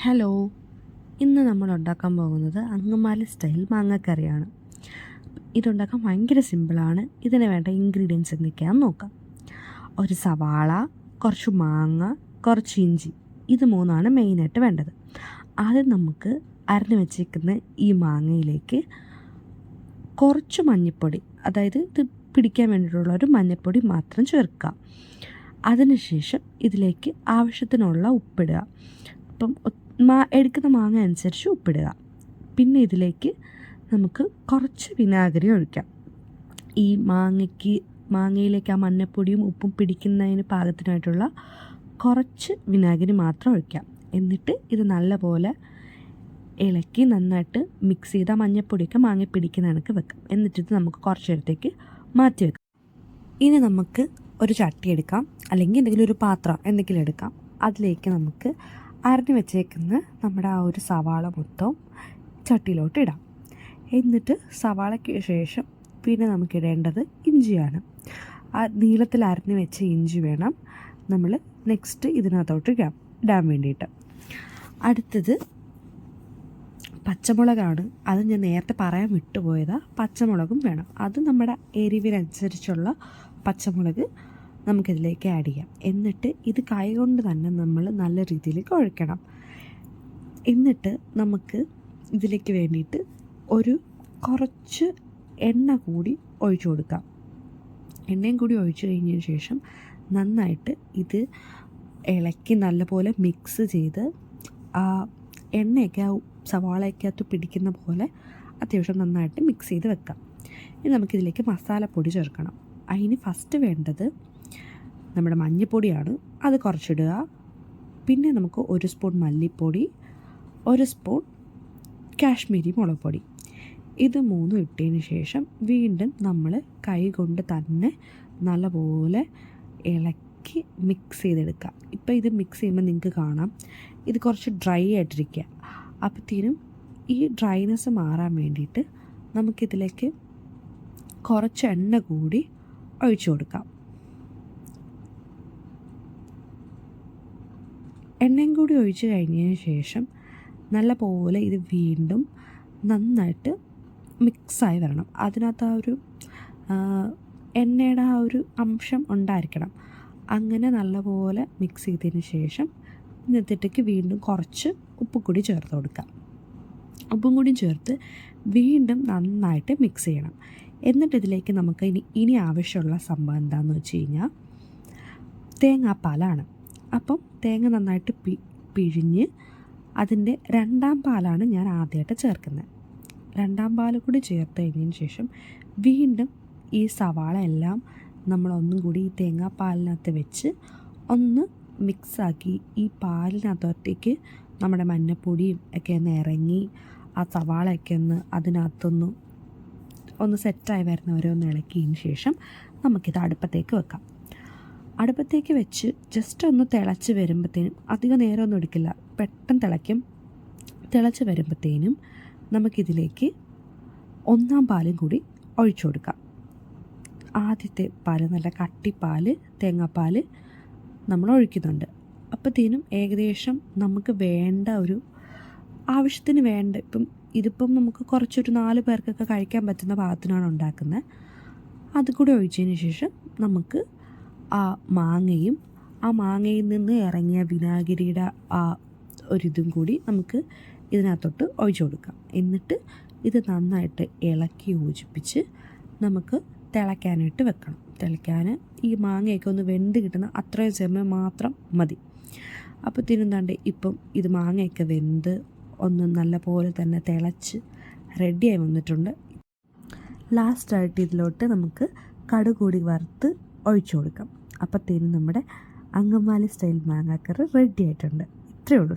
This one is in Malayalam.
ഹലോ, ഇന്ന് നമ്മൾ ഉണ്ടാക്കാൻ പോകുന്നത് അങ്കമാലി സ്റ്റൈൽ മാങ്ങക്കറിയാണ്. ഇതുണ്ടാക്കാൻ ഭയങ്കര സിമ്പിളാണ്. ഇതിന് വേണ്ട ഇൻഗ്രീഡിയൻസ് എന്തൊക്കെയാണെന്ന് നോക്കാം. ഒരു സവാള, കുറച്ച് മാങ്ങ, കുറച്ച് ഇഞ്ചി, ഇത് മൂന്നാണ് മെയിനായിട്ട് വേണ്ടത്. ആദ്യം നമുക്ക് അരഞ്ഞു വെച്ചേക്കുന്ന ഈ മാങ്ങയിലേക്ക് കുറച്ച് മഞ്ഞൾപ്പൊടി, അതായത് ഇത് പിടിക്കാൻ വേണ്ടിയിട്ടുള്ള ഒരു മഞ്ഞൾപ്പൊടി മാത്രം ചേർക്കുക. അതിനുശേഷം ഇതിലേക്ക് ആവശ്യത്തിനുള്ള ഉപ്പിടുക. അപ്പം എടുക്കുന്ന മാങ്ങ അനുസരിച്ച് ഉപ്പിടുക. പിന്നെ ഇതിലേക്ക് നമുക്ക് കുറച്ച് വിനാഗിരി ഒഴിക്കാം. ഈ മാങ്ങയിലേക്ക് ആ മഞ്ഞപ്പൊടിയും ഉപ്പും പിടിക്കുന്നതിന് പാകത്തിനായിട്ടുള്ള കുറച്ച് വിനാഗിരി മാത്രം ഒഴിക്കാം. എന്നിട്ട് ഇത് നല്ലപോലെ ഇളക്കി നന്നായിട്ട് മിക്സ് ചെയ്ത് ആ മഞ്ഞപ്പൊടിയൊക്കെ മാങ്ങ പിടിക്കുന്ന കണക്ക് വെക്കാം. എന്നിട്ടിത് നമുക്ക് കുറച്ച് നേരത്തേക്ക് മാറ്റി വെക്കാം. ഇനി നമുക്ക് ഒരു ചട്ടി എടുക്കാം, അല്ലെങ്കിൽ എന്തെങ്കിലും ഒരു പാത്രം എന്തെങ്കിലും എടുക്കാം. അതിലേക്ക് നമുക്ക് അരഞ്ഞു വെച്ചേക്കുന്ന നമ്മുടെ ആ ഒരു സവാള മൊത്തം ചട്ടിയിലോട്ട് ഇടാം. എന്നിട്ട് സവാളയ്ക്ക് ശേഷം പിന്നെ നമുക്കിടേണ്ടത് ഇഞ്ചിയാണ്. ആ നീളത്തിൽ അരഞ്ഞു വെച്ച ഇഞ്ചി വേണം നമ്മൾ നെക്സ്റ്റ് ഇതിനകത്തോട്ട് ഇടാൻ വേണ്ടിയിട്ട്. അടുത്തത് പച്ചമുളകാണ്. അത് ഞാൻ നേരത്തെ പറയാൻ വിട്ടുപോയതാണ്. പച്ചമുളകും വേണം. അത് നമ്മുടെ എരിവിനനുസരിച്ചുള്ള പച്ചമുളക് നമുക്കിതിലേക്ക് ആഡ് ചെയ്യാം. എന്നിട്ട് ഇത് കൈകൊണ്ട് തന്നെ നമ്മൾ നല്ല രീതിയിൽ കുഴക്കണം. എന്നിട്ട് നമുക്ക് ഇതിലേക്ക് വേണ്ടിയിട്ട് ഒരു കുറച്ച് എണ്ണ കൂടി ഒഴിച്ചു കൊടുക്കാം. എണ്ണയും കൂടി ഒഴിച്ചു കഴിഞ്ഞതിന് ശേഷം നന്നായിട്ട് ഇത് ഇളക്കി നല്ലപോലെ മിക്സ് ചെയ്ത് ആ എണ്ണയൊക്കെ ആ സവാളയ്ക്കകത്ത് പിടിക്കുന്ന പോലെ അത്യാവശ്യം നന്നായിട്ട് മിക്സ് ചെയ്ത് വെക്കാം. ഇനി നമുക്കിതിലേക്ക് മസാലപ്പൊടി ചേർക്കണം. അതിന് ഫസ്റ്റ് വേണ്ടത് നമ്മുടെ മഞ്ഞൾപ്പൊടിയാണ്. അത് കുറച്ചിടുക. പിന്നെ നമുക്ക് 1 സ്പൂൺ മല്ലിപ്പൊടി, 1 സ്പൂൺ കാശ്മീരി മുളക് പൊടി, ഇത് മൂന്നും ഇട്ടതിന് ശേഷം വീണ്ടും നമ്മൾ കൈ കൊണ്ട് തന്നെ നല്ലപോലെ ഇളക്കി മിക്സ് ചെയ്തെടുക്കുക. ഇപ്പോൾ ഇത് മിക്സ് ചെയ്യുമ്പോൾ നിങ്ങൾക്ക് കാണാം ഇത് കുറച്ച് ഡ്രൈ ആയിട്ടിരിക്കുക. അപ്പോഴത്തേനും ഈ ഡ്രൈനെസ് മാറാൻ വേണ്ടിയിട്ട് നമുക്കിതിലേക്ക് കുറച്ച് എണ്ണ കൂടി ഒഴിച്ചു കൊടുക്കാം. എണ്ണയും കൂടി ഒഴിച്ച് കഴിഞ്ഞതിന് ശേഷം നല്ല പോലെ ഇത് വീണ്ടും നന്നായിട്ട് മിക്സായി വരണം. അതിനകത്ത് ആ ഒരു എണ്ണയുടെ ആ ഒരു അംശം ഉണ്ടായിരിക്കണം. അങ്ങനെ നല്ലപോലെ മിക്സ് ചെയ്തതിന് ശേഷം എന്നിട്ടേക്ക് വീണ്ടും കുറച്ച് ഉപ്പും കൂടി ചേർത്ത് കൊടുക്കാം. ഉപ്പും കൂടി ചേർത്ത് വീണ്ടും നന്നായിട്ട് മിക്സ് ചെയ്യണം. എന്നിട്ട് ഇതിലേക്ക് നമുക്ക് ഇനി ആവശ്യമുള്ള സംഭവം എന്താണെന്ന് വെച്ച് കഴിഞ്ഞാൽ തേങ്ങാപ്പാലാണ്. അപ്പം തേങ്ങ നന്നായിട്ട് പിഴിഞ്ഞ് അതിൻ്റെ 2ാം പാലാണ് ഞാൻ ആദ്യമായിട്ട് ചേർക്കുന്നത്. 2ാം പാൽ കൂടി ചേർത്ത് കഴിഞ്ഞതിന് ശേഷം വീണ്ടും ഈ സവാള എല്ലാം നമ്മളൊന്നും കൂടി ഈ തേങ്ങാപ്പാലിനകത്ത് വെച്ച് ഒന്ന് മിക്സാക്കി ഈ പാലിനകത്തേക്ക് നമ്മുടെ മഞ്ഞപ്പൊടിയും ഒക്കെ ഒന്ന് ഇറങ്ങി ആ സവാളയൊക്കെ ഒന്ന് സെറ്റായി വരുന്നവരെ ഒന്ന് ഇളക്കിയതിന് ശേഷം നമുക്കിത് അടുപ്പത്തേക്ക് വെക്കാം. അടുപ്പത്തേക്ക് വെച്ച് ജസ്റ്റ് ഒന്ന് തിളച്ച് വരുമ്പോഴത്തേനും, അധികം നേരമൊന്നും എടുക്കില്ല, പെട്ടെന്ന് തിളയ്ക്കും. തിളച്ച് വരുമ്പോഴത്തേനും നമുക്കിതിലേക്ക് 1ാം പാലും കൂടി ഒഴിച്ചു കൊടുക്കാം. ആദ്യത്തെ പാല് നല്ല കട്ടിപ്പാൽ തേങ്ങാപ്പാൽ നമ്മൾ ഒഴിക്കുന്നുണ്ട്. അപ്പോഴത്തേനും ഏകദേശം നമുക്ക് വേണ്ട ഒരു ആവശ്യത്തിന് വേണ്ട, ഇതിപ്പം നമുക്ക് കുറച്ചൊരു 4 പേർക്കൊക്കെ കഴിക്കാൻ പറ്റുന്ന പാകത്തിനാണ് ഉണ്ടാക്കുന്നത്. അത് കൂടി ഒഴിച്ചതിന് ശേഷം നമുക്ക് ആ മാങ്ങയിൽ നിന്ന് ഇറങ്ങിയ വിനാഗിരിയുടെ ആ ഒരിതും കൂടി നമുക്ക് ഇതിനകത്തോട്ട് ഒഴിച്ചു കൊടുക്കാം. എന്നിട്ട് ഇത് നന്നായിട്ട് ഇളക്കി യോജിപ്പിച്ച് നമുക്ക് തിളയ്ക്കാനായിട്ട് വെക്കണം. തിളയ്ക്കാൻ ഈ മാങ്ങയൊക്കെ ഒന്ന് വെന്ത് കിട്ടുന്ന അത്രയും സമയം മാത്രം മതി. അപ്പോഴത്തേനും ഇപ്പം ഇത് മാങ്ങയൊക്കെ വെന്ത് ഒന്ന് നല്ല പോലെ തന്നെ തിളച്ച് റെഡിയായി വന്നിട്ടുണ്ട്. ലാസ്റ്റായിട്ട് ഇതിലോട്ട് നമുക്ക് കടുക് കൂടി വറുത്ത് ഒഴിച്ചു കൊടുക്കാം. അപ്പോഴത്തേനും നമ്മുടെ അങ്കമാലി സ്റ്റൈൽ മാങ്ങാക്കറി റെഡി ആയിട്ടുണ്ട്. ഇത്രയേ ഉള്ളൂ.